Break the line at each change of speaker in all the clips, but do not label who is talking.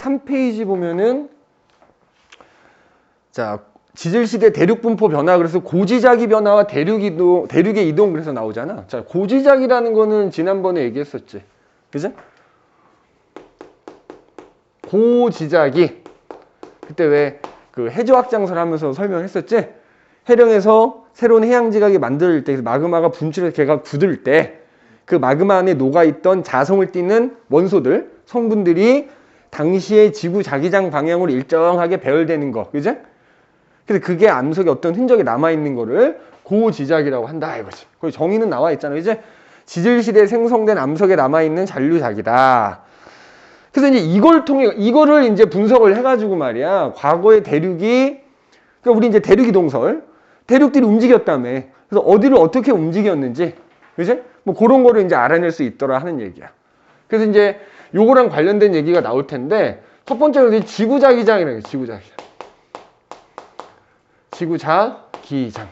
3페이지 보면은 자, 지질시대 대륙분포 변화, 그래서 고지자기 변화와 대륙의 이동 그래서 나오잖아. 자, 고지자기라는 거는 지난번에 얘기했었지. 그죠? 고지자기. 그때 왜 그 해저확장설 하면서 설명했었지? 해령에서 새로운 해양지각이 만들 때, 마그마가 분출해서 걔가 굳을 때 그 마그마 안에 녹아있던 자성을 띠는 원소들, 성분들이 당시의 지구 자기장 방향으로 일정하게 배열되는 거. 그죠? 그래서 그게 암석에 어떤 흔적이 남아있는 거를 고지작이라고 한다 이거지. 거기 정의는 나와 있잖아. 이제 지질시대에 생성된 암석에 남아있는 잔류작이다. 그래서 이제 이걸 통해, 이거를 이제 분석을 해가지고 말이야. 과거의 대륙이, 그러니까 우리 이제 대륙이동설, 대륙들이 움직였다며. 그래서 어디를 어떻게 움직였는지, 그지? 뭐 그런 거를 이제 알아낼 수 있더라 하는 얘기야. 그래서 이제 요거랑 관련된 얘기가 나올 텐데, 첫 번째로 지구자기장이라는 게 지구자기장. 지구자기장.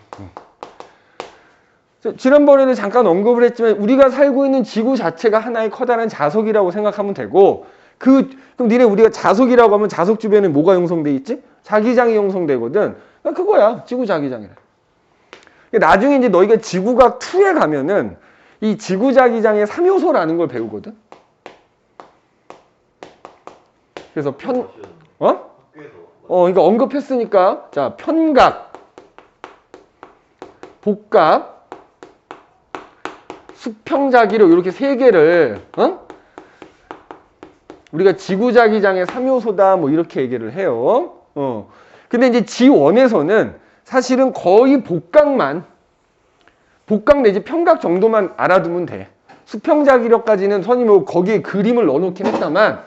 지난번에도 잠깐 언급을 했지만 우리가 살고 있는 지구 자체가 하나의 커다란 자석이라고 생각하면 되고, 그럼 니네 우리가 자석이라고 하면 자석 주변에 뭐가 형성돼 있지? 자기장이 형성되거든. 그거야. 지구자기장이라. 나중에 이제 너희가 지구과학 2에 가면은 이 지구자기장의 3요소라는 걸 배우거든. 그래서 그러니까 언급했으니까, 자, 편각, 복각, 수평자기로 이렇게 세 개를, 우리가 지구자기장의 3요소다, 뭐 이렇게 얘기를 해요. 근데 이제 G1에서는 사실은 거의 복각 내지 편각 정도만 알아두면 돼. 수평자기력까지는 선이 뭐 거기에 그림을 넣어놓긴 했다만,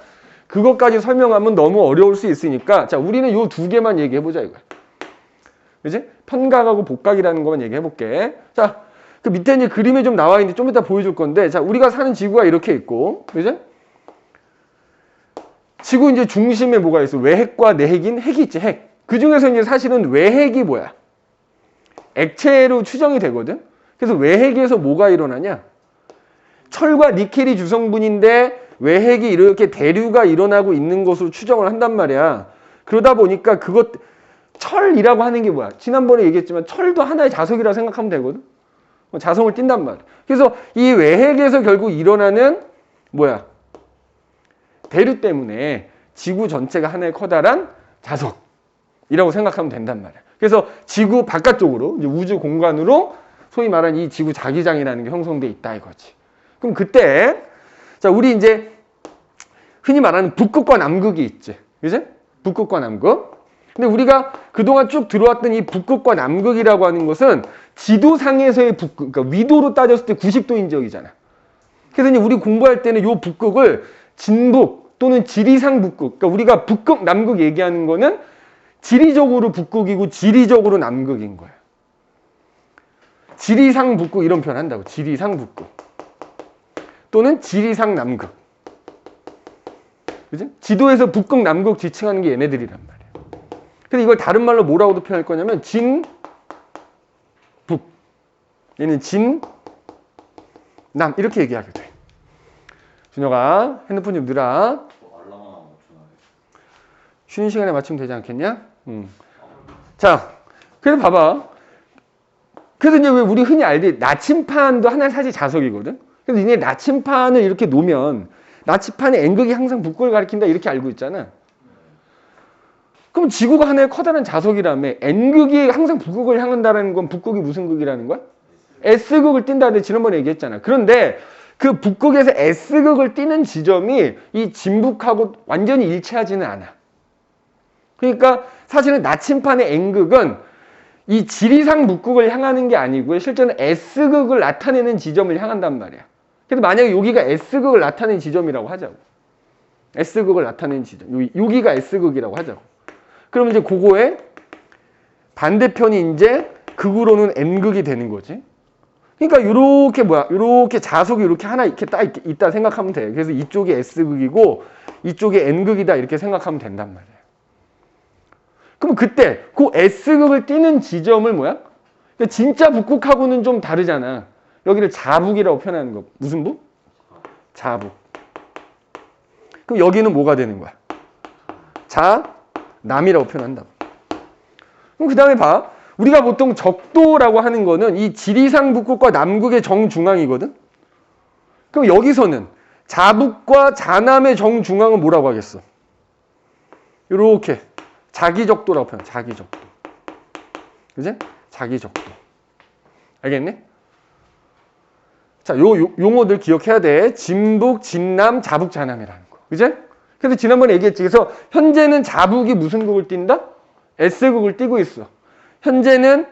그것까지 설명하면 너무 어려울 수 있으니까, 자, 우리는 요 두 개만 얘기해보자, 이거야. 그지? 편각하고 복각이라는 것만 얘기해볼게. 자, 그 밑에 이제 그림에 좀 나와 있는데 좀 이따 보여줄 건데, 자, 우리가 사는 지구가 이렇게 있고, 그지? 지구 이제 중심에 뭐가 있어? 외핵과 내핵인 핵이 있지, 핵. 그 중에서 이제 사실은 외핵이 뭐야? 액체로 추정이 되거든? 그래서 외핵에서 뭐가 일어나냐? 철과 니켈이 주성분인데, 외핵이 이렇게 대류가 일어나고 있는 것으로 추정을 한단 말이야. 그러다 보니까 철이라고 하는 게 뭐야? 지난번에 얘기했지만 철도 하나의 자석이라고 생각하면 되거든? 자성을 띈단 말이야. 그래서 이 외핵에서 결국 일어나는 뭐야? 대류 때문에 지구 전체가 하나의 커다란 자석이라고 생각하면 된단 말이야. 그래서 지구 바깥쪽으로, 이제 우주 공간으로 소위 말하는 이 지구 자기장이라는 게 형성돼 있다 이거지. 그럼 그때, 자, 우리 이제 흔히 말하는 북극과 남극이 있지. 그지? 북극과 남극. 근데 우리가 그동안 쭉 들어왔던 이 북극과 남극이라고 하는 것은 지도상에서의 북극, 그러니까 위도로 따졌을 때 90도인 지역이잖아. 그래서 이제 우리 공부할 때는 이 북극을 진북 또는 지리상 북극, 그러니까 우리가 북극, 남극 얘기하는 거는 지리적으로 북극이고 지리적으로 남극인 거야. 지리상 북극 이런 표현 한다고. 지리상 북극. 또는 지리상 남극. 그지? 지도에서 북극, 남극 지칭하는 게 얘네들이란 말이야. 그래서 이걸 다른 말로 뭐라고도 표현할 거냐면 진, 북. 얘는 진, 남. 이렇게 얘기하게 돼. 준혁아, 핸드폰 좀 넣으라. 쉬는 시간에 맞추면 되지 않겠냐? 자, 그래서 봐봐. 그래서 이제 왜 우리 흔히 알듯이 나침판도 하나의 사실 자석이거든? 그래서 이제 나침판을 이렇게 놓으면 나침판의 N극이 항상 북극을 가리킨다 이렇게 알고 있잖아. 그럼 지구가 하나의 커다란 자석이라며 N극이 항상 북극을 향한다는 건 북극이 무슨 극이라는 거야? S극을 띈다는데 지난번에 얘기했잖아. 그런데 그 북극에서 S극을 띄는 지점이 이 진북하고 완전히 일치하지는 않아. 그러니까 사실은 나침판의 N극은 이 지리상 북극을 향하는 게 아니고요. 실제는 S극을 나타내는 지점을 향한단 말이야. 그래서 만약에 여기가 S극을 나타내는 지점이라고 하자고. S극을 나타내는 지점. 여기가 S극이라고 하자고. 그러면 이제 그거의 반대편이 이제 극으로는 N극이 되는 거지. 그러니까 요렇게 자석이 이렇게 하나 이렇게 딱 있다 생각하면 돼. 그래서 이쪽이 S극이고 이쪽이 N극이다 이렇게 생각하면 된단 말이야. 그럼 그때 그 S극을 띄는 지점을 뭐야? 그러니까 진짜 북극하고는 좀 다르잖아. 여기를 자북이라고 표현하는 거. 무슨 북? 자북. 그럼 여기는 뭐가 되는 거야? 자남이라고 표현한다. 그럼 그 다음에 봐. 우리가 보통 적도라고 하는 거는 이 지리산 북극과 남극의 정중앙이거든. 그럼 여기서는 자북과 자남의 정중앙은 뭐라고 하겠어? 이렇게 자기적도라고 표현. 자기적도. 그지? 자기적도. 알겠니? 자, 요 용어들 기억해야 돼. 진북, 진남, 자북, 자남이라는 거. 그지? 그래서 지난번에 얘기했지. 그래서 현재는 자북이 무슨 극을 띈다? S극을 띄고 있어. 현재는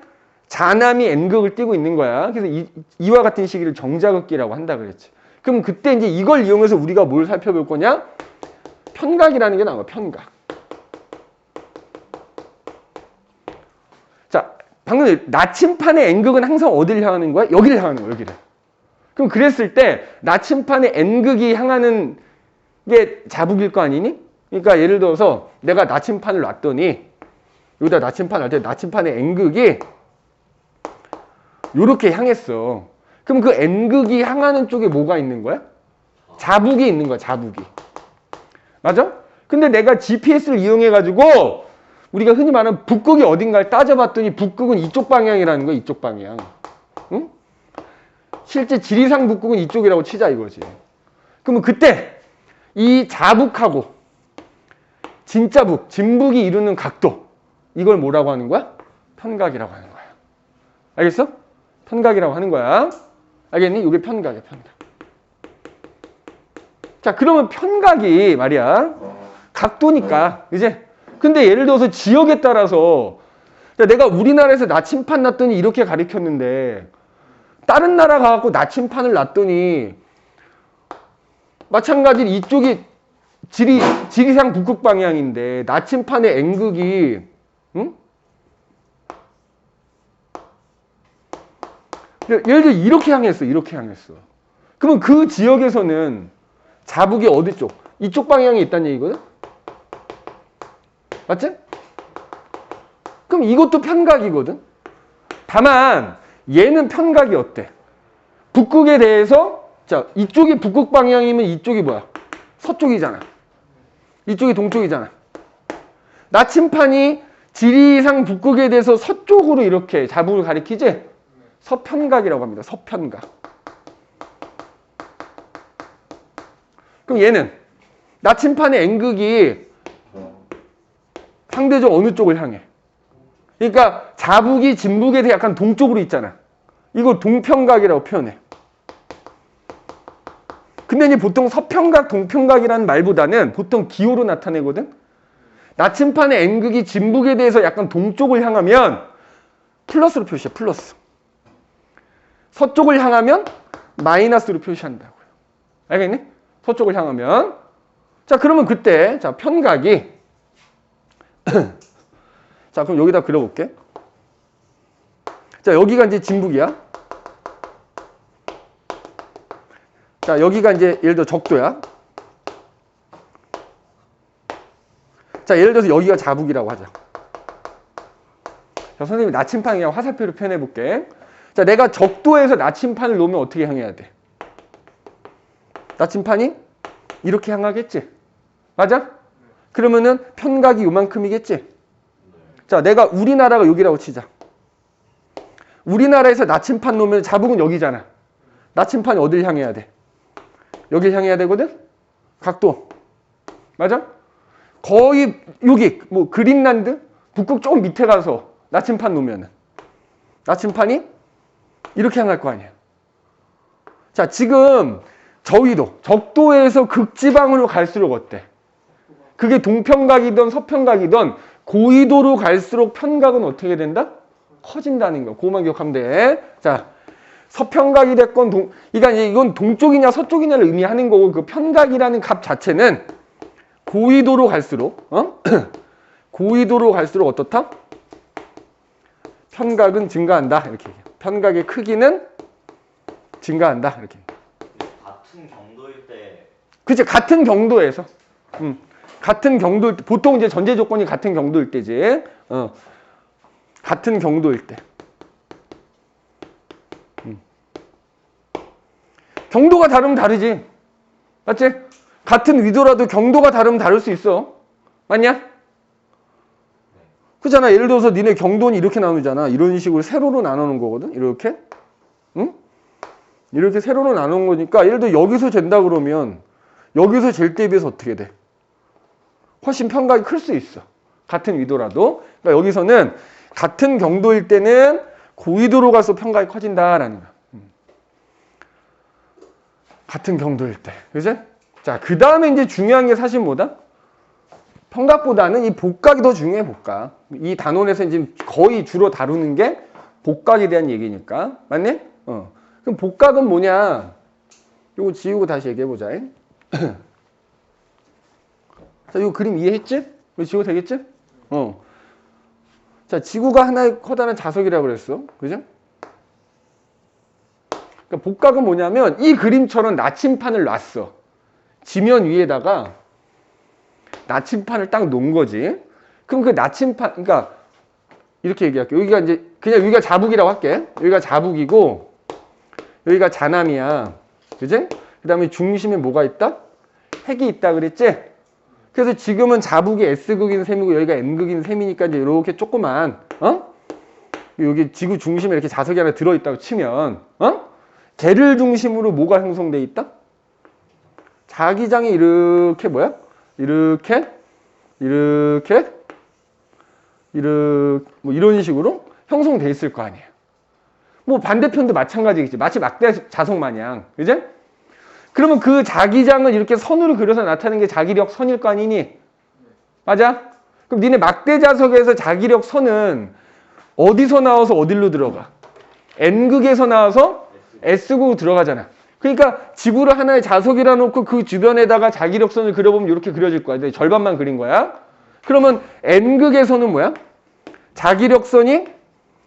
자남이 N극을 띄고 있는 거야. 그래서 이와 같은 시기를 정자극기라고 한다 그랬지. 그럼 그때 이제 이걸 이용해서 우리가 뭘 살펴볼 거냐? 편각이라는 게 나와. 편각. 자, 방금 나침판의 N극은 항상 어디를 향하는 거야? 여기를 향하는 거야. 여기를. 그럼 그랬을 때 나침판의 N극이 향하는 게 자북일 거 아니니? 그러니까 예를 들어서 내가 나침판을 놨더니 여기다 나침판 할 때 나침판의 N극이 요렇게 향했어. 그럼 그 N극이 향하는 쪽에 뭐가 있는 거야? 자북이 있는 거야. 자북이. 맞아? 근데 내가 GPS를 이용해 가지고 우리가 흔히 말하는 북극이 어딘가를 따져봤더니 북극은 이쪽 방향이라는 거야. 이쪽 방향. 응? 실제 지리산 북극은 이쪽이라고 치자 이거지. 그러면 그때 이 자북하고 진짜 북, 진북이 이루는 각도, 이걸 뭐라고 하는 거야? 편각이라고 하는 거야. 알겠어? 편각이라고 하는 거야. 알겠니? 이게 편각이야. 편각. 자, 그러면 편각이 말이야 각도니까 이제 근데 예를 들어서 지역에 따라서 내가 우리나라에서 나침판 놨더니 이렇게 가리켰는데 다른 나라 가갖고 나침판을 놨더니 마찬가지로 이쪽이 지리산 북극 방향인데 나침판의 N극이 응? 예를 들어 이렇게 향했어. 이렇게 향했어. 그러면 그 지역에서는 자북이 어디 쪽? 이쪽 방향에 있다는 얘기거든? 맞지? 그럼 이것도 편각이거든? 다만 얘는 편각이 어때? 북극에 대해서 자 이쪽이 북극 방향이면 이쪽이 뭐야? 서쪽이잖아. 이쪽이 동쪽이잖아. 나침판이 지리산 북극에 대해서 서쪽으로 이렇게 자북을 가리키지? 서편각이라고 합니다. 서편각. 그럼 얘는 나침판의 N극이 상대적 어느 쪽을 향해? 그러니까 자북이 진북에 대해 약간 동쪽으로 있잖아. 이걸 동편각이라고 표현해. 근데 이제 보통 서편각, 동편각이라는 말보다는 보통 기호로 나타내거든. 나침판의 N극이 진북에 대해서 약간 동쪽을 향하면 플러스로 표시해. 플러스. 서쪽을 향하면 마이너스로 표시한다고요. 알겠니? 서쪽을 향하면. 자, 그러면 그때 자 편각이 자, 그럼 여기다 그려볼게. 자, 여기가 이제 진북이야. 자, 여기가 이제 예를 들어 적도야. 자, 예를 들어서 여기가 자북이라고 하자. 자, 선생님이 나침판을 그냥 화살표로 표현해볼게. 자, 내가 적도에서 나침판을 놓으면 어떻게 향해야 돼? 나침판이 이렇게 향하겠지? 맞아? 그러면은 편각이 요만큼이겠지? 자, 내가 우리나라가 여기라고 치자. 우리나라에서 나침판 놓으면 자북은 여기잖아. 나침판이 어딜 향해야 돼? 여길 향해야 되거든? 각도. 맞아? 거의 여기 뭐 그린란드? 북극 조금 밑에 가서 나침판 놓으면은 나침판이 이렇게 향할 거 아니야. 자, 지금 저위도, 적도에서 극지방으로 갈수록 어때? 그게 동편각이든 서편각이든 고위도로 갈수록 편각은 어떻게 된다? 커진다는 거. 그거만 기억하면 돼. 자, 서편각이 됐건 그러니까 이건 동쪽이냐 서쪽이냐를 의미하는 거고 그 편각이라는 값 자체는 고위도로 갈수록 고위도로 갈수록 어떻다? 편각은 증가한다. 이렇게 얘기해. 편각의 크기는 증가한다. 이렇게.
같은 경도일 때.
그치, 같은 경도에서. 같은 경도, 보통 이제 전제 조건이 같은 경도일 때지. 같은 경도일 때. 경도가 다르면 다르지. 맞지? 같은 위도라도 경도가 다르면 다를 수 있어. 맞냐? 그잖아. 예를 들어서 니네 경도는 이렇게 나누잖아. 이런 식으로 세로로 나누는 거거든. 이렇게. 응? 이렇게 세로로 나누는 거니까 예를 들어 여기서 잰다 그러면 여기서 잴 때에 비해서 어떻게 돼? 훨씬 평각이 클 수 있어. 같은 위도라도. 그러니까 여기서는 같은 경도일 때는 고위도로 갈수록 평각이 커진다라는 거야. 같은 경도일 때. 그지? 자, 그 다음에 이제 중요한 게 사실 뭐다? 평각보다는 이 복각이 더 중요해, 복각. 이 단원에서 지금 거의 주로 다루는 게 복각에 대한 얘기니까. 맞네? 그럼 복각은 뭐냐? 요거 지우고 다시 얘기해보자. 자, 요 그림 이해했지? 이거 지우고 되겠지? 자, 지구가 하나의 커다란 자석이라고 그랬어. 그죠? 그러니까 복각은 뭐냐면 이 그림처럼 나침판을 놨어. 지면 위에다가 나침판을 딱 놓은 거지. 그럼 그 나침판, 그러니까 이렇게 얘기할게. 여기가 이제 그냥 여기가 자북이라고 할게. 여기가 자북이고 여기가 자남이야. 그지? 그 다음에 중심에 뭐가 있다? 핵이 있다 그랬지? 그래서 지금은 자북이 S극인 셈이고 여기가 N극인 셈이니까 이제 이렇게 조그만, 여기 지구 중심에 이렇게 자석이 하나 들어있다고 치면, 걔를 중심으로 뭐가 형성돼 있다? 자기장이 이렇게 뭐야? 이렇게 뭐 이런 식으로 형성돼 있을 거 아니에요. 뭐 반대편도 마찬가지겠지. 마치 막대 자석 마냥. 그지? 그러면 그 자기장을 이렇게 선으로 그려서 나타내는 게 자기력 선일 거 아니니? 맞아? 그럼 니네 막대 자석에서 자기력 선은 어디서 나와서 어디로 들어가? N극에서 나와서 S극으로 들어가잖아. 그러니까 지구를 하나의 자석이라 놓고 그 주변에다가 자기력선을 그려보면 이렇게 그려질 거야. 절반만 그린 거야. 그러면 N극에서는 뭐야? 자기력선이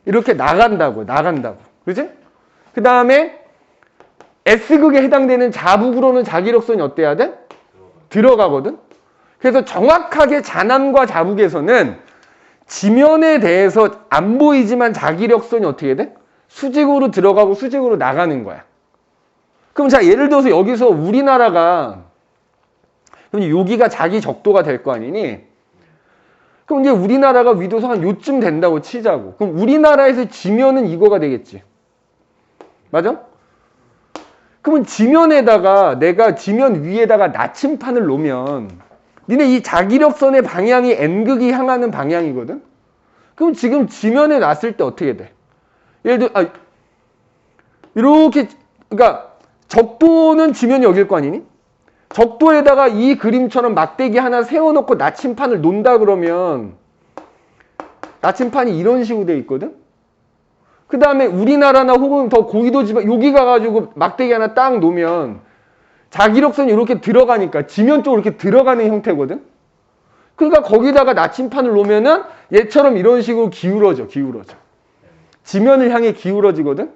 이렇게 나간다고. 그지? 그 다음에 S극에 해당되는 자북으로는 자기력선이 어때야 돼? 들어가거든. 그래서 정확하게 자남과 자북에서는 지면에 대해서 안 보이지만 자기력선이 어떻게 돼? 수직으로 들어가고 수직으로 나가는 거야. 그럼 자, 예를 들어서 여기서 우리나라가, 그럼 여기가 자기 적도가 될 거 아니니? 그럼 이제 우리나라가 위도서 한 요쯤 된다고 치자고. 그럼 우리나라에서 지면은 이거가 되겠지. 맞아? 그러면 지면에다가 내가 지면 위에다가 나침판을 놓으면 니네 이 자기력선의 방향이 N극이 향하는 방향이거든? 그럼 지금 지면에 놨을 때 어떻게 돼? 예를 들어, 이렇게, 그러니까 적도는 지면이 여길 거 아니니? 적도에다가 이 그림처럼 막대기 하나 세워놓고 나침판을 놓는다 그러면 나침판이 이런 식으로 돼 있거든? 그 다음에 우리나라나 혹은 더 고위도 지방, 여기 가가지고 막대기 하나 딱 놓으면 자기력선이 이렇게 들어가니까 지면 쪽으로 이렇게 들어가는 형태거든? 그러니까 거기다가 나침판을 놓으면은 얘처럼 이런 식으로 기울어져. 지면을 향해 기울어지거든?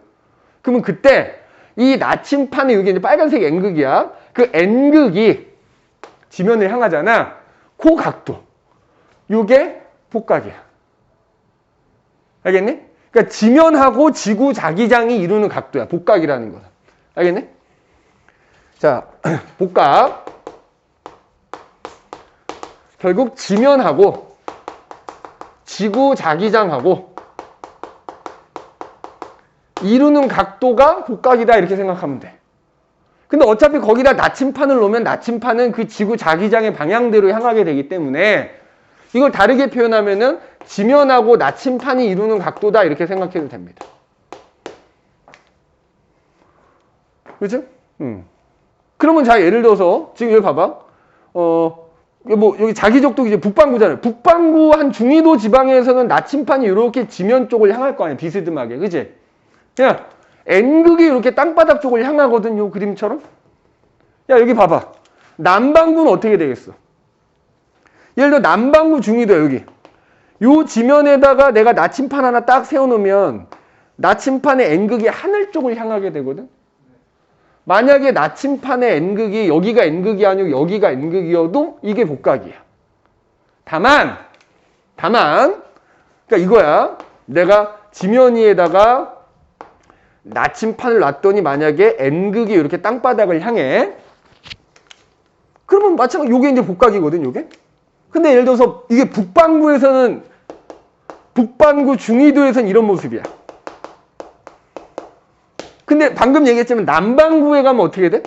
그러면 그때 이 나침판에 여기 이제 빨간색 N극이야. 그 N극이 지면을 향하잖아. 그 각도. 요게 복각이야. 알겠니? 그러니까 지면하고 지구 자기장이 이루는 각도야. 복각이라는 거야. 알겠니? 자, 복각. 결국 지면하고 지구 자기장하고 이루는 각도가 복각이다 이렇게 생각하면 돼. 근데 어차피 거기다 나침판을 놓으면 나침판은 그 지구 자기장의 방향대로 향하게 되기 때문에 이걸 다르게 표현하면은 지면하고 나침판이 이루는 각도다 이렇게 생각해도 됩니다. 그렇죠? 그러면 자, 예를 들어서 지금 여기 봐봐. 뭐 여기 자기적도 이제 북반구잖아요. 북반구 한 중위도 지방에서는 나침판이 이렇게 지면 쪽을 향할 거 아니야. 비스듬하게. 그치? 야, N극이 이렇게 땅바닥 쪽을 향하거든, 요 그림처럼. 야, 여기 봐봐. 남반구는 어떻게 되겠어? 예를 들어 남반구 중위도야, 여기. 요 지면에다가 내가 나침판 하나 딱 세워놓으면 나침판의 N극이 하늘 쪽을 향하게 되거든. 만약에 나침판의 N극이 여기가 N극이 아니고 여기가 N극이어도 이게 복각이야. 다만 그러니까 이거야. 내가 지면 위에다가 나침판을 놨더니 만약에 N극이 이렇게 땅바닥을 향해. 그러면 마찬가지로 요게 이제 복각이거든, 요게. 근데 예를 들어서 이게 북반구에서는 북반구 중위도에선 이런 모습이야. 근데 방금 얘기했지만 남반구에 가면 어떻게 돼?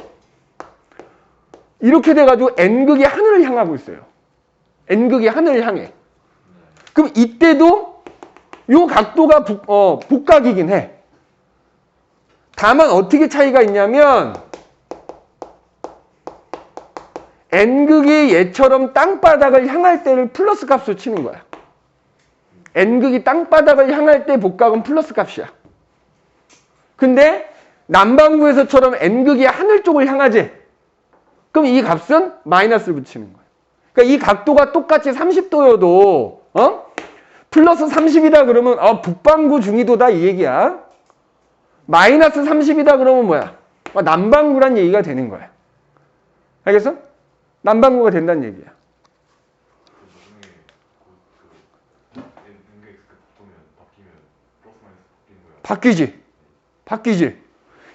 이렇게 돼가지고 N극이 하늘을 향하고 있어요. N극이 하늘을 향해. 그럼 이때도 요 각도가 복각이긴 해. 다만 어떻게 차이가 있냐면 N극이 얘처럼 땅바닥을 향할 때를 플러스 값으로 치는 거야. N극이 땅바닥을 향할 때 복각은 플러스 값이야. 근데 남반구에서처럼 N극이 하늘 쪽을 향하지? 그럼 이 값은 마이너스를 붙이는 거야. 그러니까 이 각도가 똑같이 30도여도 플러스 30이다 그러면 북반구 중위도다 이 얘기야. 마이너스 30이다 그러면 뭐야? 남반구란 얘기가 되는 거야. 알겠어? 남반구가 된다는 얘기야. 바뀌지.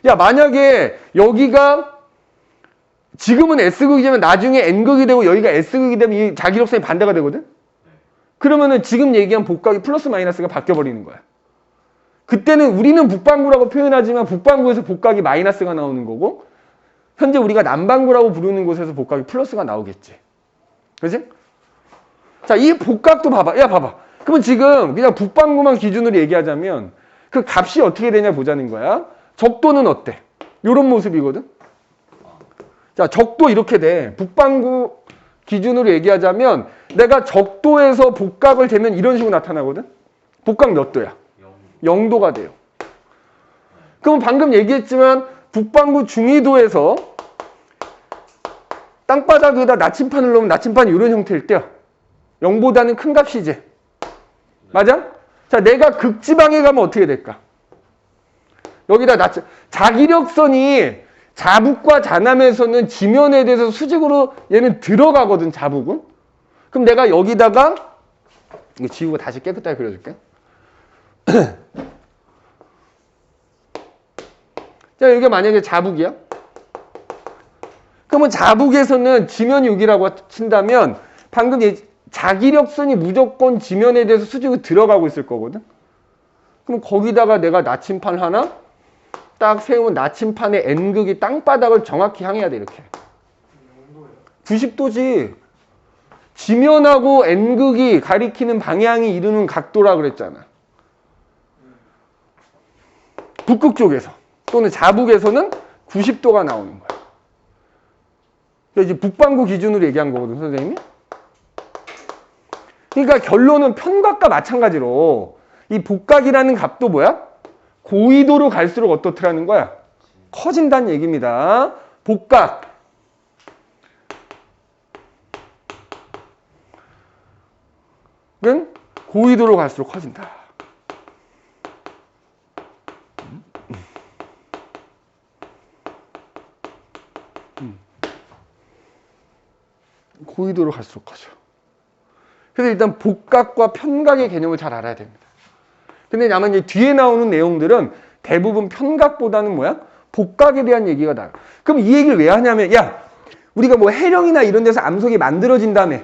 야, 만약에 여기가 지금은 S극이지만 나중에 N극이 되고 여기가 S극이 되면 이 자기력선이 반대가 되거든? 그러면은 지금 얘기한 복각이 플러스 마이너스가 바뀌어버리는 거야. 그때는 우리는 북반구라고 표현하지만 북반구에서 복각이 마이너스가 나오는 거고 현재 우리가 남반구라고 부르는 곳에서 복각이 플러스가 나오겠지. 그치? 자, 이 복각도 봐봐. 야, 봐봐. 그러면 지금 그냥 북반구만 기준으로 얘기하자면 그 값이 어떻게 되냐 보자는 거야. 적도는 어때? 요런 모습이거든? 자, 적도 이렇게 돼. 북반구 기준으로 얘기하자면 내가 적도에서 복각을 재면 이런 식으로 나타나거든? 복각 몇 도야? 0도가 돼요. 그럼 방금 얘기했지만 북반구 중위도에서 땅바닥 위에다 나침판을 놓으면 나침판이 이런 형태일 때요. 0보다는 큰 값이지. 맞아? 자, 내가 극지방에 가면 어떻게 될까? 여기다 자기력선이 자북과 자남에서는 지면에 대해서 수직으로 얘는 들어가거든, 자북은. 그럼 내가 여기다가 이거 지우고 다시 깨끗하게 그려줄게. 자, 여기가 만약에 자북이야? 그러면 자북에서는 지면이 여기라고 친다면 방금 자기력선이 무조건 지면에 대해서 수직으로 들어가고 있을 거거든? 그럼 거기다가 내가 나침판 하나 딱 세우면 나침판의 N극이 땅바닥을 정확히 향해야 돼, 이렇게. 90도지. 지면하고 N극이 가리키는 방향이 이루는 각도라 그랬잖아. 북극 쪽에서 또는 자북에서는 90도가 나오는 거야. 이제 북반구 기준으로 얘기한 거거든, 선생님이. 그러니까 결론은 편각과 마찬가지로 이 복각이라는 값도 뭐야? 고위도로 갈수록 어떻더라는 거야? 커진다는 얘기입니다. 복각은 고위도로 갈수록 커진다. 고위도로 갈수록 커져. 그래서 일단 복각과 편각의 개념을 잘 알아야 됩니다. 근데 아마 이제 뒤에 나오는 내용들은 대부분 편각보다는 뭐야? 복각에 대한 얘기가 나와요. 그럼 이 얘기를 왜 하냐면, 야, 우리가 뭐 해령이나 이런 데서 암석이 만들어진다며.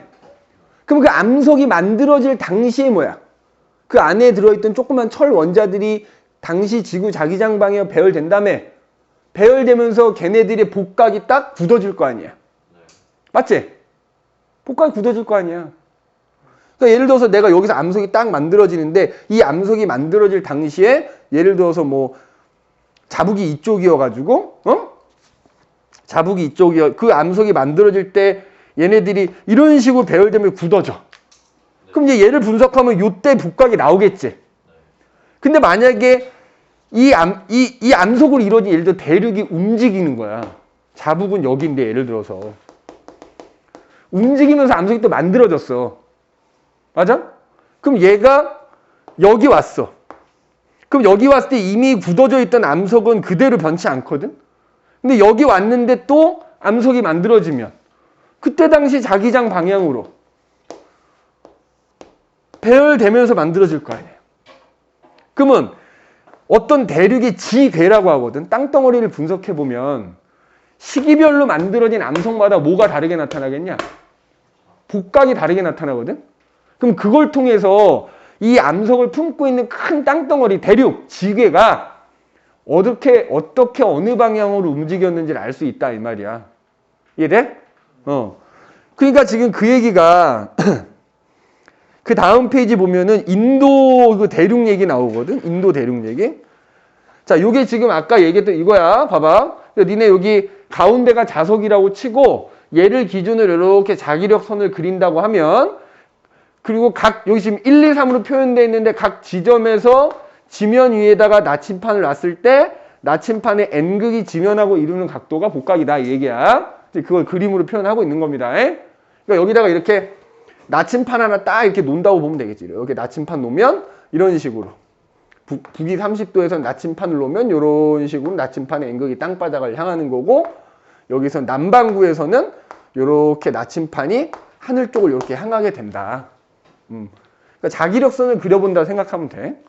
그럼 그 암석이 만들어질 당시에 뭐야? 그 안에 들어있던 조그만 철 원자들이 당시 지구 자기장방에 배열된다며. 배열되면서 걔네들의 복각이 딱 굳어질 거 아니야. 맞지? 복각이 굳어질 거 아니야. 그러니까 예를 들어서 내가 여기서 암석이 딱 만들어지는데 이 암석이 만들어질 당시에 예를 들어서 뭐 자북이 이쪽이어가지고 자북이 이쪽이어 그 암석이 만들어질 때 얘네들이 이런 식으로 배열되면 굳어져. 그럼 이제 얘를 분석하면 요때 복각이 나오겠지. 근데 만약에 이 암석으로 이루어진 예를 들어 대륙이 움직이는 거야. 자북은 여기인데 예를 들어서 움직이면서 암석이 또 만들어졌어. 맞아? 그럼 얘가 여기 왔어. 그럼 여기 왔을 때 이미 굳어져 있던 암석은 그대로 변치 않거든? 근데 여기 왔는데 또 암석이 만들어지면 그때 당시 자기장 방향으로 배열되면서 만들어질 거 아니에요. 그러면 어떤 대륙이 지궤라고 하거든. 땅덩어리를 분석해보면 시기별로 만들어진 암석마다 뭐가 다르게 나타나겠냐? 복각이 다르게 나타나거든. 그럼 그걸 통해서 이 암석을 품고 있는 큰 땅덩어리, 대륙, 지괴가 어떻게 어느 방향으로 움직였는지를 알 수 있다 이 말이야. 이해돼? 그러니까 지금 그 얘기가 그 다음 페이지 보면은 인도 그 대륙 얘기 나오거든. 인도 대륙 얘기. 자, 요게 지금 아까 얘기했던 이거야. 봐봐. 니네 여기 가운데가 자석이라고 치고 얘를 기준으로 이렇게 자기력선을 그린다고 하면, 그리고 여기 지금 1, 2, 3으로 표현되어 있는데 각 지점에서 지면 위에다가 나침판을 놨을 때 나침판의 N극이 지면하고 이루는 각도가 복각이다 이 얘기야. 그걸 그림으로 표현하고 있는 겁니다. 그러니까 여기다가 이렇게 나침판 하나 딱 이렇게 놓는다고 보면 되겠지. 이렇게 나침판 놓으면 이런 식으로 북위 30도에서 나침판을 놓으면 이런 식으로 나침판의 N극이 땅바닥을 향하는 거고, 여기서 남반구에서는 이렇게 나침판이 하늘 쪽을 이렇게 향하게 된다. 그러니까 자기력선을 그려본다 생각하면 돼.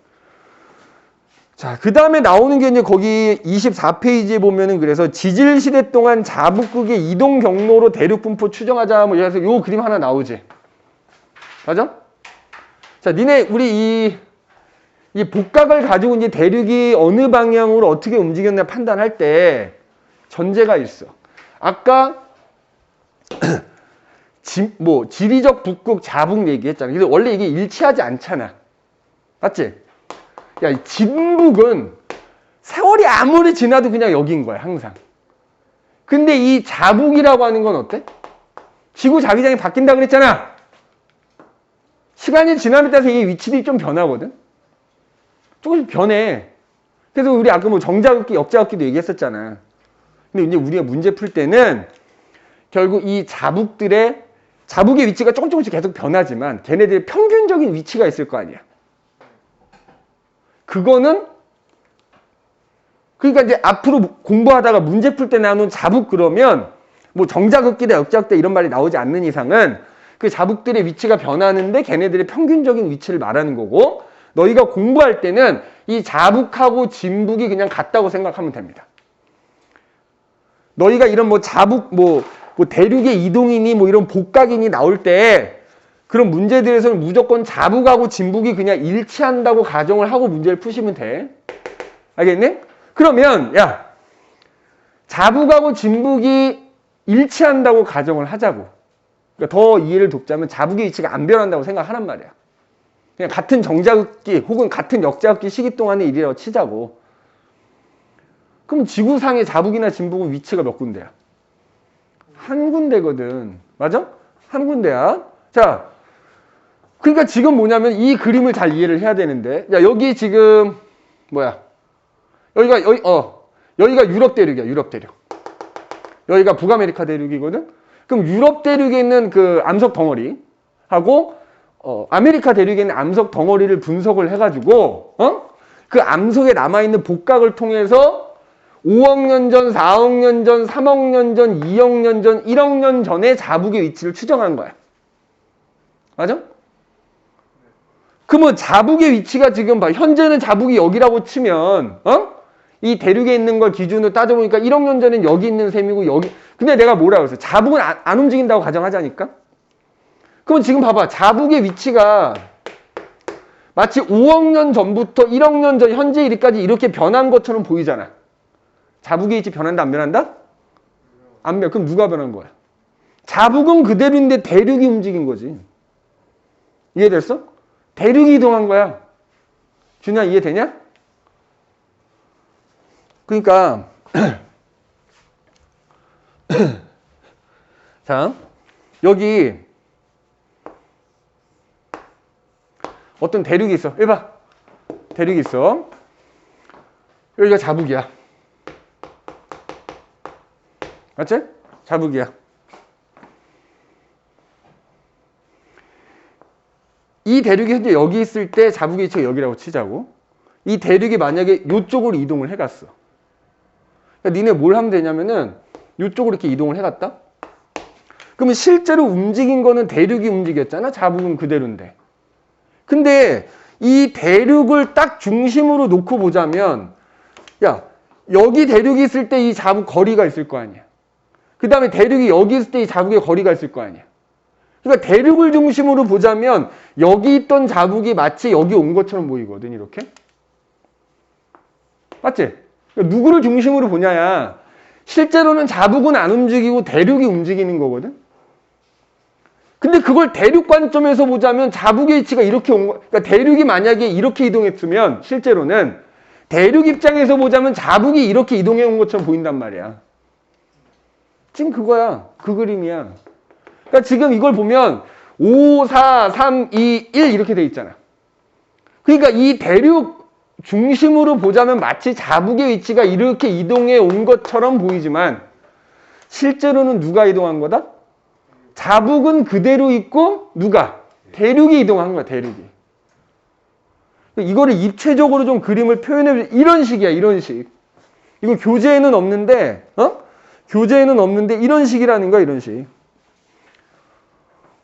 자, 그 다음에 나오는 게 이제 거기 24페이지에 보면은 그래서 지질시대 동안 자북극의 이동 경로로 대륙 분포 추정하자 뭐 이래서 요 그림 하나 나오지. 맞아? 자, 니네 우리 이 복각을 가지고 이제 대륙이 어느 방향으로 어떻게 움직였나 판단할 때 전제가 있어. 아까 지리적 북극 자북 얘기했잖아. 근데 원래 이게 일치하지 않잖아. 맞지? 야, 진북은 세월이 아무리 지나도 그냥 여기인 거야, 항상. 근데 이 자북이라고 하는 건 어때? 지구 자기장이 바뀐다 그랬잖아. 시간이 지남에 따라서 이 위치들이 좀 변하거든. 조금씩 변해. 그래서 우리 아까 뭐 정자극기, 역자극기도 얘기했었잖아. 근데 이제 우리가 문제 풀 때는 결국 이 자북의 위치가 조금씩 계속 변하지만 걔네들의 평균적인 위치가 있을 거 아니야. 그러니까 이제 앞으로 공부하다가 문제 풀 때 나오는 자북 그러면 뭐 정자극기다 역자극기다 이런 말이 나오지 않는 이상은 그 자북들의 위치가 변하는데 걔네들의 평균적인 위치를 말하는 거고, 너희가 공부할 때는 이 자북하고 진북이 그냥 같다고 생각하면 됩니다. 너희가 이런 뭐 자북 뭐 대륙의 이동이니 뭐 이런 복각이니 나올 때 그런 문제들에서는 무조건 자북하고 진북이 그냥 일치한다고 가정을 하고 문제를 푸시면 돼. 알겠니? 그러면 야, 자북하고 진북이 일치한다고 가정을 하자고. 그러니까 더 이해를 돕자면 자북의 위치가 안 변한다고 생각하란 말이야. 그냥 같은 정자극기 혹은 같은 역자극기 시기 동안의 일이라고 치자고. 그럼 지구상의 자북이나 진북은 위치가 몇 군데야? 한 군데거든. 맞아? 한 군데야. 자, 그러니까 지금 뭐냐면 이 그림을 잘 이해를 해야 되는데, 야, 여기 지금 여기가 유럽 대륙이야. 유럽 대륙. 여기가 북아메리카 대륙이거든. 그럼 유럽 대륙에 있는 그 암석 덩어리하고 아메리카 대륙에 있는 암석 덩어리를 분석을 해가지고 그 암석에 남아있는 복각을 통해서 5억 년 전, 4억 년 전, 3억 년 전, 2억 년 전, 1억 년 전에 자북의 위치를 추정한 거야. 맞아? 그러면 자북의 위치가 지금 봐. 현재는 자북이 여기라고 치면 이 대륙에 있는 걸 기준으로 따져보니까 1억 년 전엔 여기 있는 셈이고 여기. 근데 내가 뭐라고 했어? 자북은 안 움직인다고 가정하자니까? 그럼 지금 봐봐. 자북의 위치가 마치 5억 년 전부터 1억 년 전 현재 일까지 이렇게 변한 것처럼 보이잖아. 자북의 위치 변한다 안 변한다? 안 변. 그럼 누가 변한 거야? 자북은 그대로인데 대륙이 움직인 거지. 이해됐어? 대륙이 이동한 거야. 준야 이해되냐? 그러니까 자, 여기 어떤 대륙이 있어. 여기 봐. 대륙이 있어. 여기가 자북이야. 맞지? 자북이야. 이 대륙이 현재 여기 있을 때 자북의 위치가 여기라고 치자고. 이 대륙이 만약에 이쪽으로 이동을 해갔어. 그러니까 니네 뭘 하면 되냐면은 이쪽으로 이렇게 이동을 해갔다. 그러면 실제로 움직인 거는 대륙이 움직였잖아. 자북은 그대로인데. 근데 이 대륙을 딱 중심으로 놓고 보자면, 야, 여기 대륙이 있을 때 이 자북 거리가 있을 거 아니야. 그 다음에 대륙이 여기 있을 때 이 자북의 거리가 있을 거 아니야. 그러니까 대륙을 중심으로 보자면 여기 있던 자북이 마치 여기 온 것처럼 보이거든, 이렇게. 맞지? 그러니까 누구를 중심으로 보냐야. 실제로는 자북은 안 움직이고 대륙이 움직이는 거거든. 근데 그걸 대륙 관점에서 보자면 자북의 위치가 이렇게 온 거, 그러니까 대륙이 만약에 이렇게 이동했으면 실제로는 대륙 입장에서 보자면 자북이 이렇게 이동해 온 것처럼 보인단 말이야. 지금 그거야. 그 그림이야. 그러니까 지금 이걸 보면 5, 4, 3, 2, 1 이렇게 돼 있잖아. 그러니까 이 대륙 중심으로 보자면 마치 자북의 위치가 이렇게 이동해 온 것처럼 보이지만 실제로는 누가 이동한 거다? 자북은 그대로 있고 누가? 대륙이 이동한 거야, 대륙이. 이거를 입체적으로 좀 그림을 표현해, 이런 식이야, 이런 식. 이거 교재에는 없는데, 교재에는 없는데 이런 식이라는 거야, 이런 식.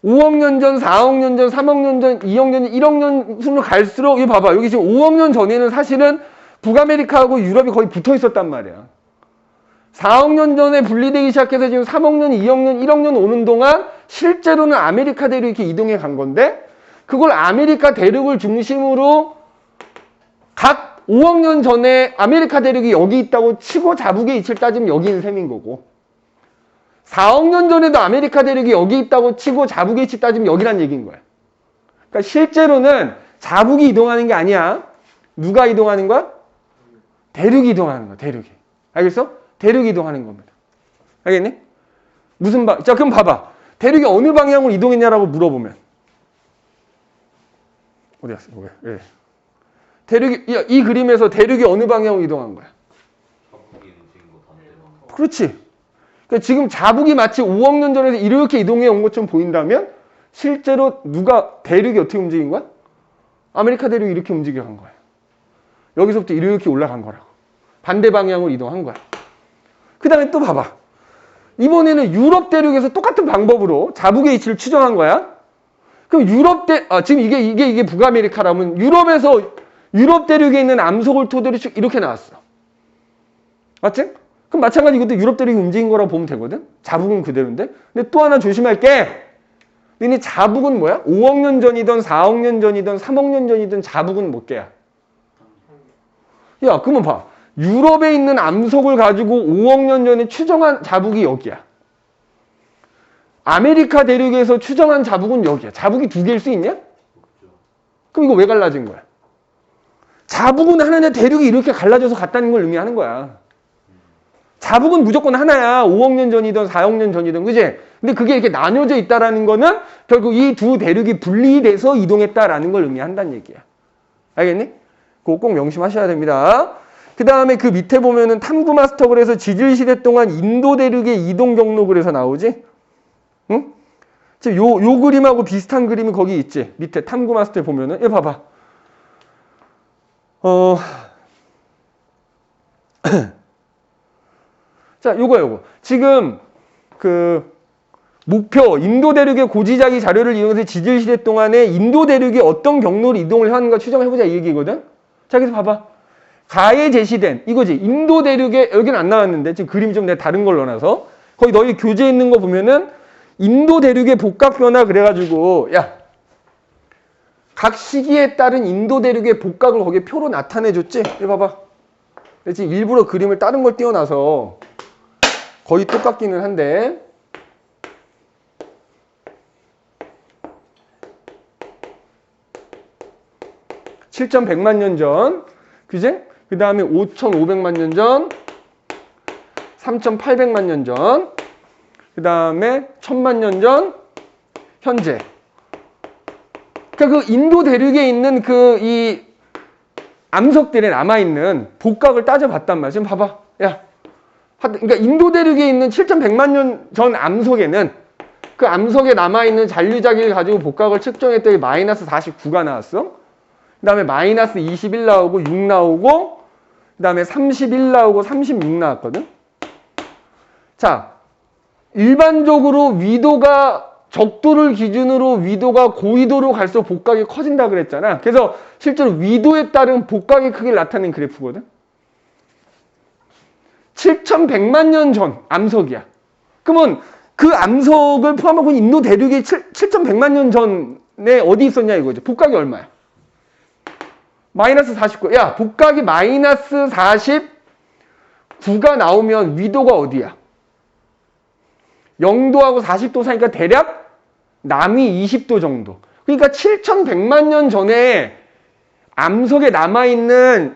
5억 년 전, 4억 년 전, 3억 년 전, 2억 년 전, 1억 년 순으로 갈수록, 이거 봐봐. 여기 지금 5억 년 전에는 사실은 북아메리카하고 유럽이 거의 붙어 있었단 말이야. 4억 년 전에 분리되기 시작해서 지금 3억 년, 2억 년, 1억 년 오는 동안 실제로는 아메리카 대륙이 이렇게 이동해 간 건데 그걸 아메리카 대륙을 중심으로 각 5억 년 전에 아메리카 대륙이 여기 있다고 치고 자북의 위치를 따지면 여기 있는 셈인 거고 4억 년 전에도 아메리카 대륙이 여기 있다고 치고 자북의 위치 따지면 여기란 얘기인 거야. 그러니까 실제로는 자북이 이동하는 게 아니야. 누가 이동하는 거야? 대륙이 이동하는 거야, 대륙이. 알겠어? 대륙이 이동하는 겁니다. 알겠니? 자, 그럼 봐봐. 대륙이 어느 방향으로 이동했냐라고 물어보면. 어디 갔어? 예. 대륙이, 이 그림에서 대륙이 어느 방향으로 이동한 거야? 그렇지. 그러니까 지금 자북이 마치 5억 년 전에서 이렇게 이동해 온 것처럼 보인다면 실제로 대륙이 어떻게 움직인 거야? 아메리카 대륙이 이렇게 움직여 간 거야. 여기서부터 이렇게 올라간 거라고. 반대 방향으로 이동한 거야. 그 다음에 또 봐봐. 이번에는 유럽 대륙에서 똑같은 방법으로 자북의 위치를 추정한 거야. 그럼 지금 이게 북아메리카라면 유럽 대륙에 있는 암석을 토대로 이렇게 나왔어. 맞지? 그럼 마찬가지 이것도 유럽 대륙이 움직인 거라고 보면 되거든? 자북은 그대로인데? 근데 또 하나 조심할 게, 너네 자북은 뭐야? 5억 년 전이든 4억 년 전이든 3억 년 전이든 자북은 몇 개야? 야, 그러면 봐. 유럽에 있는 암석을 가지고 5억 년 전에 추정한 자북이 여기야. 아메리카 대륙에서 추정한 자북은 여기야. 자북이 두 개일 수 있냐? 그럼 이거 왜 갈라진 거야? 자북은 하나냐 대륙이 이렇게 갈라져서 갔다는 걸 의미하는 거야. 자북은 무조건 하나야. 5억 년 전이든 4억 년 전이든, 그지? 근데 그게 이렇게 나뉘어져 있다라는 거는 결국 이 두 대륙이 분리돼서 이동했다라는 걸 의미한다는 얘기야. 알겠니? 그거 꼭 명심하셔야 됩니다. 그 다음에 그 밑에 보면은 탐구 마스터 그래서 지질시대 동안 인도 대륙의 이동 경로 그래서 나오지? 응? 지금 요 그림하고 비슷한 그림이 거기 있지? 밑에 탐구 마스터에 보면은, 얘 봐봐. 자, 요거. 지금 목표, 인도 대륙의 고지자기 자료를 이용해서 지질시대 동안에 인도 대륙이 어떤 경로로 이동을 하는가 추정해보자 이 얘기거든? 자, 그래서 봐봐. 가에 제시된, 이거지. 인도 대륙에, 여기는 안 나왔는데, 지금 그림이 좀 내가 다른 걸 넣어놔서. 거기 너희 교재에 있는 거 보면은, 인도 대륙의 복각변화 그래가지고, 야, 각 시기에 따른 인도 대륙의 복각을 거기에 표로 나타내줬지? 이거 봐봐. 지금 일부러 그림을 다른 걸 띄워놔서 거의 똑같기는 한데, (7,100만 년) 전, 그지? 그 다음에 5,500만 년 전, 3,800만 년 전, 그 다음에 1,000만 년 전, 현재. 그러니까 그 인도 대륙에 있는 이 암석들에 남아있는 복각을 따져봤단 말이야. 지금 봐봐. 야. 그러니까 인도 대륙에 있는 7,100만 년 전 암석에는 그 암석에 남아있는 잔류자기를 가지고 복각을 측정했더니 마이너스 49가 나왔어. 그 다음에 마이너스 21 나오고 6 나오고 그 다음에 31 나오고 36 나왔거든. 자, 일반적으로 위도가 적도를 기준으로 위도가 고위도로 갈수록 복각이 커진다 그랬잖아. 그래서 실제로 위도에 따른 복각의 크기를 나타낸 그래프거든. 7,100만 년 전 암석이야. 그러면 그 암석을 포함하고 있는 인도 대륙이 7,100만 년 전에 어디 있었냐 이거죠. 복각이 얼마야? 마이너스 49. 야, 복각이 마이너스 49가 나오면 위도가 어디야? 0도하고 40도 사이니까 대략 남이 20도 정도. 그러니까 7,100만 년 전에 암석에 남아있는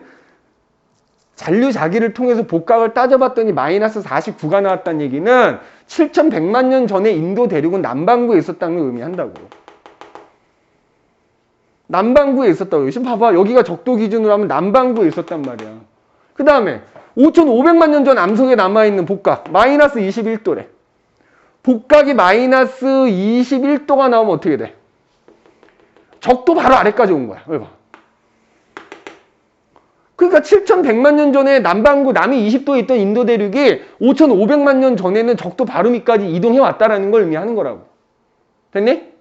잔류자기를 통해서 복각을 따져봤더니 마이너스 49가 나왔다는 얘기는 7,100만 년 전에 인도 대륙은 남반구에 있었다는 걸 의미한다고. 남반구에 있었다고. 지금 봐봐. 여기가 적도 기준으로 하면 남반구에 있었단 말이야. 그 다음에 5,500만 년 전 암석에 남아있는 복각 마이너스 21도래. 복각이 마이너스 21도가 나오면 어떻게 돼? 적도 바로 아래까지 온 거야. 왜 봐. 그러니까 7,100만 년 전에 남반구 남이 20도에 있던 인도 대륙이 5,500만 년 전에는 적도 바로 밑까지 이동해 왔다라는 걸 의미하는 거라고. 됐니?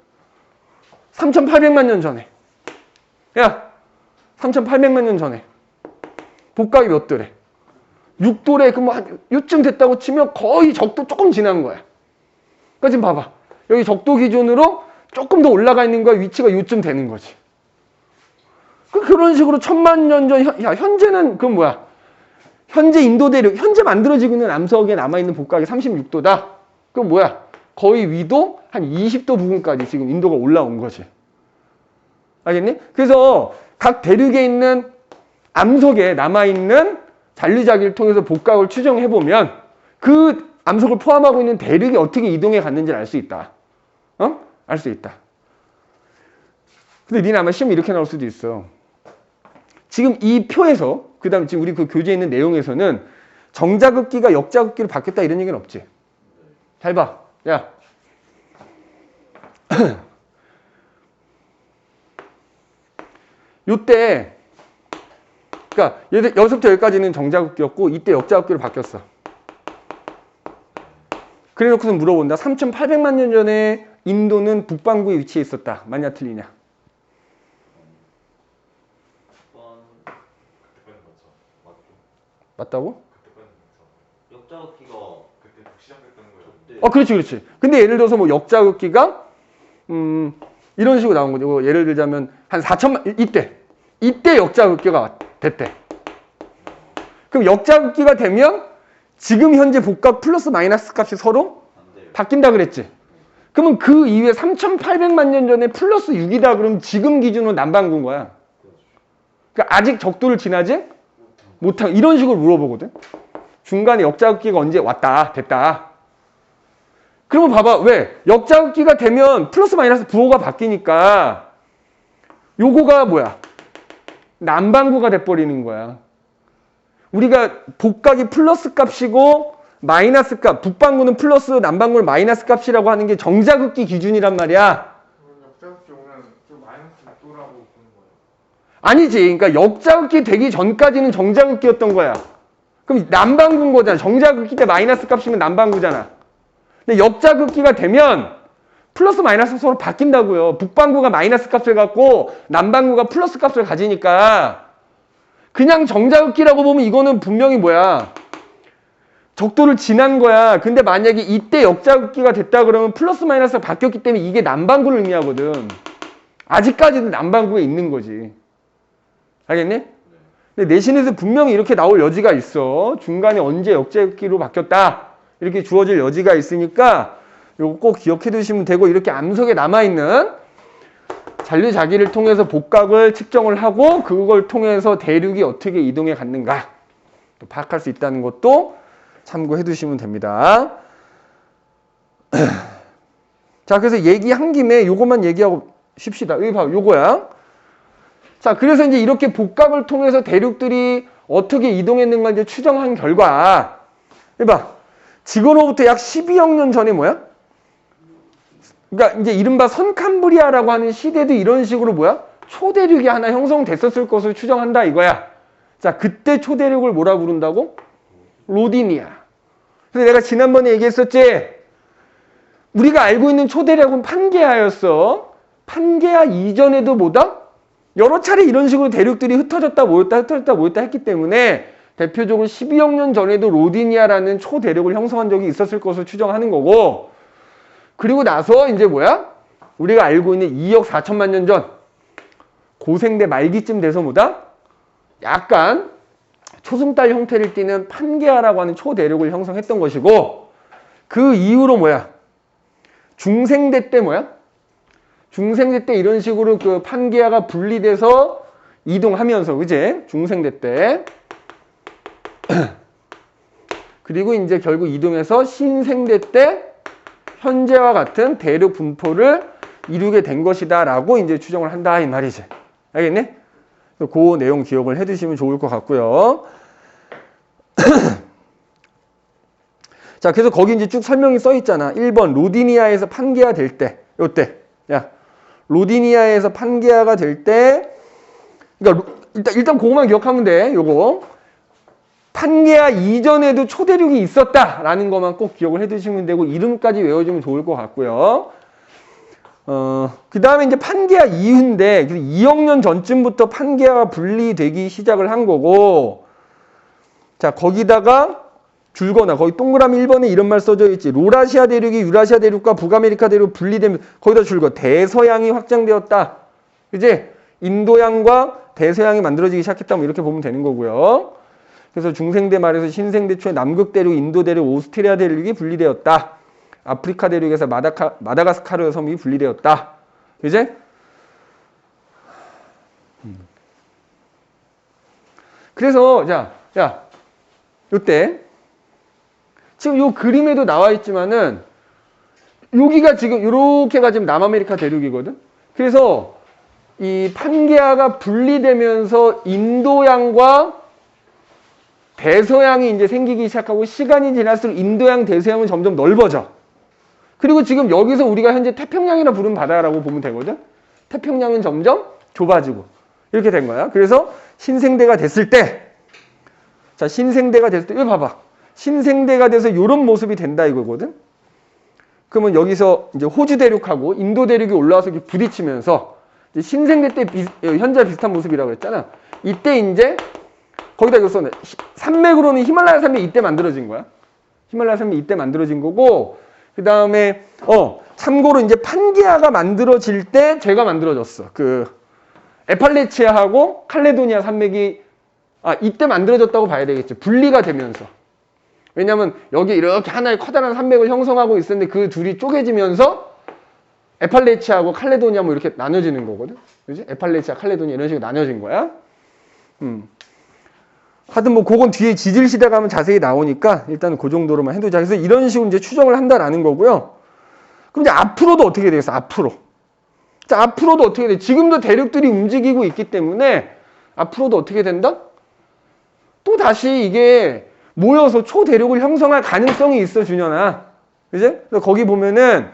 3,800만 년 전에. 야, 3,800만 년 전에 복각이 몇 도래? 6도래. 그럼 한 요쯤 됐다고 치면 거의 적도 조금 지난 거야. 그러니까 지금 봐봐. 여기 적도 기준으로 조금 더 올라가 있는 거야. 위치가 요쯤 되는 거지. 그런 식으로 1,000만 년 전, 현재는 그럼 뭐야? 현재 인도 대륙, 현재 만들어지고 있는 암석에 남아있는 복각이 36도다. 그럼 뭐야? 거의 위도 한 20도 부근까지 지금 인도가 올라온 거지. 알겠니? 그래서 각 대륙에 있는 암석에 남아있는 잔류자기를 통해서 복각을 추정해보면 그 암석을 포함하고 있는 대륙이 어떻게 이동해 갔는지를 알 수 있다. 알 수 있다. 근데 니네 아마 시험 이렇게 나올 수도 있어. 지금 이 표에서, 그 다음에 지금 우리 그 교재에 있는 내용에서는 정자극기가 역자극기로 바뀌었다 이런 얘기는 없지. 잘 봐. 야. 요때, 그러니까 여기서부터 여기까지는 정자극기였고 이때 역자극기로 바뀌었어. 그래 놓고서 물어본다. 3,800만 년 전에 인도는 북반구에 위치해 있었다. 맞냐 틀리냐? 맞다고?
역자극기가 그때 시작됐다는 거예요.
그렇지, 그렇지. 근데 예를 들어서 뭐 역자극기가 이런 식으로 나온 거죠. 예를 들자면 한 4천만 이때 역자극기가 됐대. 그럼 역자극기가 되면 지금 현재 복각 플러스 마이너스 값이 서로 바뀐다 그랬지. 그러면 그 이후에 3,800만 년 전에 플러스 6이다 그러면 지금 기준으로 남반구인 거야. 그러니까 아직 적도를 지나지 못한 이런 식으로 물어보거든. 중간에 역자극기가 언제 왔다 됐다. 그러면 봐봐. 왜? 역자극기가 되면 플러스 마이너스 부호가 바뀌니까 요거가 뭐야? 남반구가 돼버리는 거야. 우리가 복각이 플러스 값이고 마이너스 값, 북반구는 플러스, 남반구는 마이너스 값이라고 하는 게 정자극기 기준이란 말이야.
역자극기 오면 좀 마이너스 6도라고 보는 거예요.
아니지. 그러니까 역자극기 되기 전까지는 정자극기였던 거야. 그럼 남반구인 거잖아. 정자극기 때 마이너스 값이면 남반구잖아. 근데 역자극기가 되면 플러스 마이너스 서로 바뀐다고요. 북반구가 마이너스 값을 갖고 남반구가 플러스 값을 가지니까 그냥 정자극기라고 보면 이거는 분명히 뭐야? 적도를 지난 거야. 근데 만약에 이때 역자극기가 됐다 그러면 플러스 마이너스가 바뀌었기 때문에 이게 남반구를 의미하거든. 아직까지는 남반구에 있는 거지. 알겠니? 근데 내신에서 분명히 이렇게 나올 여지가 있어. 중간에 언제 역자극기로 바뀌었다. 이렇게 주어질 여지가 있으니까 요거 꼭 기억해 두시면 되고, 이렇게 암석에 남아있는 잔류자기를 통해서 복각을 측정을 하고 그걸 통해서 대륙이 어떻게 이동해 갔는가 또 파악할 수 있다는 것도 참고해 두시면 됩니다. 자, 그래서 얘기한 김에 요것만 얘기하고 쉽시다. 여기 봐, 요거야. 자, 그래서 이제 이렇게 복각을 통해서 대륙들이 어떻게 이동했는가 이제 추정한 결과, 여기 봐. 지구로부터 약 12억 년 전에 뭐야? 그러니까 이제 이른바 선캄브리아라고 하는 시대도 이런 식으로 뭐야? 초대륙이 하나 형성됐었을 것을 추정한다 이거야. 자, 그때 초대륙을 뭐라 부른다고? 로디니아. 그래서 내가 지난번에 얘기했었지? 우리가 알고 있는 초대륙은 판게아였어. 판게아 이전에도 뭐다? 여러 차례 이런 식으로 대륙들이 흩어졌다 모였다 했기 때문에 대표적으로 12억 년 전에도 로디니아라는 초대륙을 형성한 적이 있었을 것을 추정하는 거고, 그리고 나서 이제 뭐야? 우리가 알고 있는 2억 4천만 년 전 고생대 말기쯤 돼서 뭐다? 약간 초승달 형태를 띠는 판게아라고 하는 초대륙을 형성했던 것이고, 그 이후로 뭐야? 중생대 때 뭐야? 중생대 때 이런 식으로 그 판게아가 분리돼서 이동하면서, 그지? 중생대 때. 그리고 이제 결국 이동해서 신생대 때 현재와 같은 대륙 분포를 이루게 된 것이다 라고 이제 추정을 한다 이 말이지. 알겠니? 그 내용 기억을 해 두시면 좋을 것 같고요. 자, 그래서 거기 이제 쭉 설명이 써 있잖아. 1번 로디니아에서 판게아 될 때, 요때. 야, 로디니아에서 판게아가 될 때, 그러니까 일단 그거만 기억하면 돼. 요거. 판게아 이전에도 초대륙이 있었다라는 것만 꼭 기억을 해 두시면 되고, 이름까지 외워주면 좋을 것 같고요. 그 다음에 이제 판게아 이후인데, 2억 년 전쯤부터 판게아가 분리되기 시작을 한 거고, 자, 거기다가 줄거나, 거기 동그라미 1번에 이런 말 써져 있지. 로라시아 대륙이 유라시아 대륙과 북아메리카 대륙 분리되면, 거기다 줄거, 대서양이 확장되었다. 이제 인도양과 대서양이 만들어지기 시작했다. 뭐 이렇게 보면 되는 거고요. 그래서 중생대 말에서 신생대 초에 남극 대륙, 인도 대륙, 오스트리아 대륙이 분리되었다. 아프리카 대륙에서 마다가스카르 섬이 분리되었다. 이제 그래서 자, 요때 지금 요 그림에도 나와 있지만은 여기가 지금 요렇게가 지금 남아메리카 대륙이거든. 그래서 이 판게아가 분리되면서 인도양과 대서양이 이제 생기기 시작하고, 시간이 지날수록 인도양, 대서양은 점점 넓어져. 그리고 지금 여기서 우리가 현재 태평양이라 부르는 바다라고 보면 되거든. 태평양은 점점 좁아지고 이렇게 된 거야. 그래서 신생대가 됐을 때, 자, 신생대가 됐을 때, 이거 봐봐. 신생대가 돼서 이런 모습이 된다 이거거든. 그러면 여기서 이제 호주 대륙하고 인도 대륙이 올라와서 이렇게 부딪히면서 이제 신생대 때 현재 비슷한 모습이라고 했잖아. 이때 이제 거기다 이거 써네. 산맥으로는 히말라야 산맥이 이때 만들어진 거야. 히말라야 산맥이 이때 만들어진 거고, 그 다음에 참고로 이제 판게아가 만들어질 때 죄가 만들어졌어. 그 에팔레치아하고 칼레도니아 산맥이 이때 만들어졌다고 봐야 되겠지. 분리가 되면서. 왜냐면 여기 이렇게 하나의 커다란 산맥을 형성하고 있었는데 그 둘이 쪼개지면서 에팔레치아하고 칼레도니아 뭐 이렇게 나눠지는 거거든. 그지? 에팔레치아, 칼레도니아 이런 식으로 나눠진 거야. 하여튼 뭐 그건 뒤에 지질 시대 가면 자세히 나오니까 일단 그 정도로만 해두자. 그래서 이런 식으로 이제 추정을 한다라는 거고요. 그럼 이제 앞으로도 어떻게 되겠어? 앞으로. 자, 앞으로도 어떻게 돼? 지금도 대륙들이 움직이고 있기 때문에 앞으로도 어떻게 된다? 또 다시 이게 모여서 초대륙을 형성할 가능성이 있어, 준현아. 그지? 그래서 거기 보면은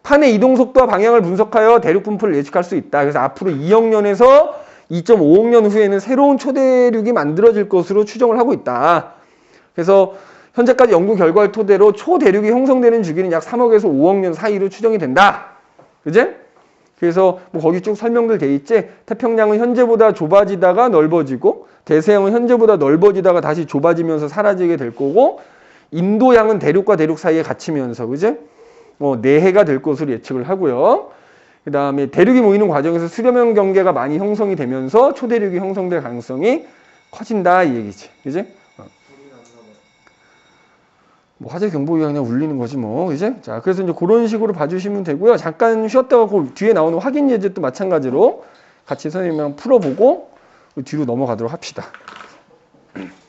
판의 이동 속도와 방향을 분석하여 대륙 분포를 예측할 수 있다. 그래서 앞으로 2억 년에서 2.5억 년 후에는 새로운 초대륙이 만들어질 것으로 추정을 하고 있다. 그래서 현재까지 연구 결과를 토대로 초대륙이 형성되는 주기는 약 3억에서 5억 년 사이로 추정이 된다. 그지? 그래서 뭐 거기 쭉 설명들 돼 있지. 태평양은 현재보다 좁아지다가 넓어지고, 대서양은 현재보다 넓어지다가 다시 좁아지면서 사라지게 될 거고, 인도양은 대륙과 대륙 사이에 갇히면서, 그지? 내해가 될 것으로 예측을 하고요. 그 다음에 대륙이 모이는 과정에서 수렴형 경계가 많이 형성이 되면서 초대륙이 형성될 가능성이 커진다 이 얘기지. 그지? 뭐 화재 경보기가 그냥 울리는 거지 뭐. 그지? 자, 그래서 이제 그런 식으로 봐주시면 되고요. 잠깐 쉬었다가 그 뒤에 나오는 확인 예제도 마찬가지로 같이 선생님이랑 풀어보고 뒤로 넘어가도록 합시다.